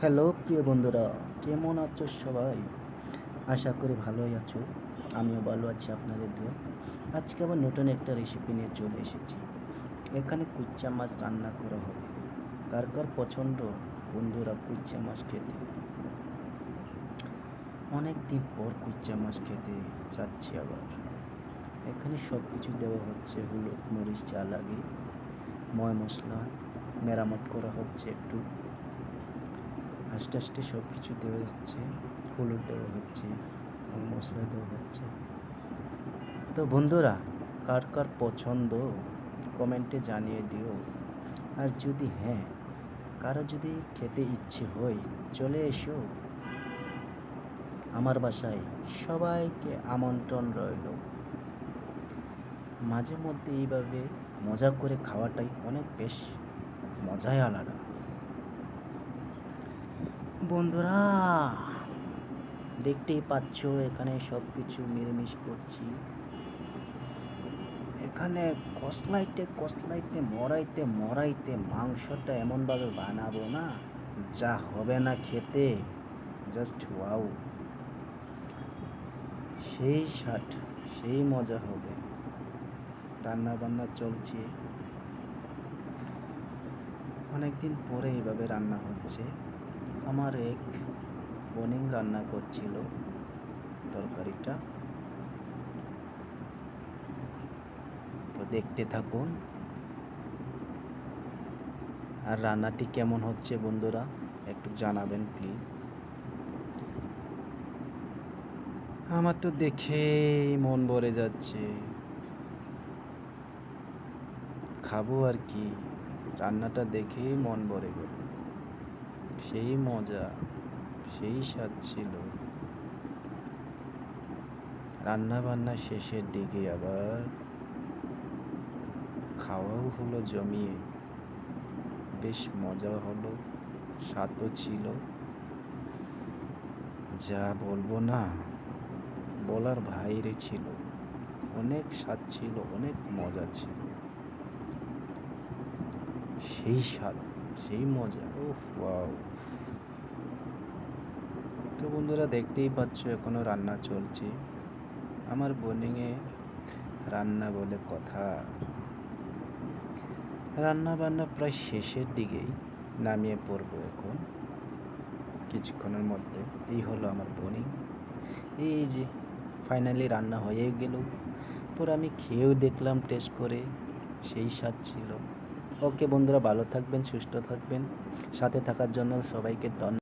Hello প্রিয় বন্ধুরা, কেমন আছো সবাই? আশা করি ভালোই আছো। আমিও ভালো আছি আপনাদের দোয়ায়। আজকে আবার নতুন একটা রেসিপি নিয়ে চলে এসেছি। এখানে কুচ্চা মাছ রান্না করা হবে। কার কার পছন্দ বন্ধুরা কুচ্চা মাছ খেতে? অনেক দিন পর কুচ্চা মাছ খেতে চাচ্ছি আবার। এখানে সব কিছু দেওয়া হচ্ছে, হলুদ মরিচ যা লাগে, ময় মশলা মেরামত করা হচ্ছে একটু। আস্তে আস্তে সব কিছু দেওয়া হচ্ছে, হলুদ দেওয়া হচ্ছে, মশলা দেওয়া হচ্ছে। তো বন্ধুরা, কার কার পছন্দ কমেন্টে জানিয়ে দিও। আর যদি হ্যাঁ, কারো যদি খেতে ইচ্ছে হয়, চলে এসো আমার বাসায়। সবাইকে আমন্ত্রণ রইল। মাঝে মধ্যে এইভাবে মজা করে খাওয়াটাই অনেক বেশ মজাই আলাদা। বন্ধুরা, দেখতেই পাচ্ছ এখানে সব কিছু মিলেমিশ করছি। এখানে কসলাইতে মরাইতে মরাইতে মাংসটা এমনভাবে বানাবো না, যা হবে না খেতে। Just wow! সেই স্বাদ, সেই মজা হবে। রান্না বান্না চলছে, অনেকদিন পরে এইভাবে রান্না হচ্ছে। আমার এক বোনিং রান্না করছিল তরকারিটা, তো দেখতে থাকুন। আর রান্নাটি কেমন হচ্ছে বন্ধুরা, একটু জানাবেন প্লিজ। আমার তো দেখেই মন ভরে যাচ্ছে। খাবো আর কি, রান্নাটা দেখেই মন ভরে গেল। সেই মজা, সেই স্বাদ ছিল। রান্না বান্না শেষের দিকে আবার খাওয়াও হলো জমিয়ে। বেশ মজা হলো, স্বাদও ছিল। যা বলবো না, বলার বাইরে ছিল। অনেক স্বাদ ছিল, অনেক মজা ছিল। সেই স্বাদ, সেই মজা, ওহ ওয়াও! তো বন্ধুরা, দেখতেই পাচ্ছ এখনো রান্না চলছে। আমার বোনিংয়ে রান্না বলে কথা। রান্না বান্না প্রায় শেষের দিকেই, নামিয়ে পড়বো এখন কিছুক্ষণের মধ্যে। এই হলো আমার বোনিং। এই যে ফাইনালি রান্না হয়ে গেল। পরে আমি খেয়েও দেখলাম, টেস্ট করে, সেই স্বাদ ছিল। ওকে বন্ধুরা, ভালো থাকবেন, সুস্থ থাকবেন। সাথে থাকার জন্য সবাইকে ধন্যবাদ।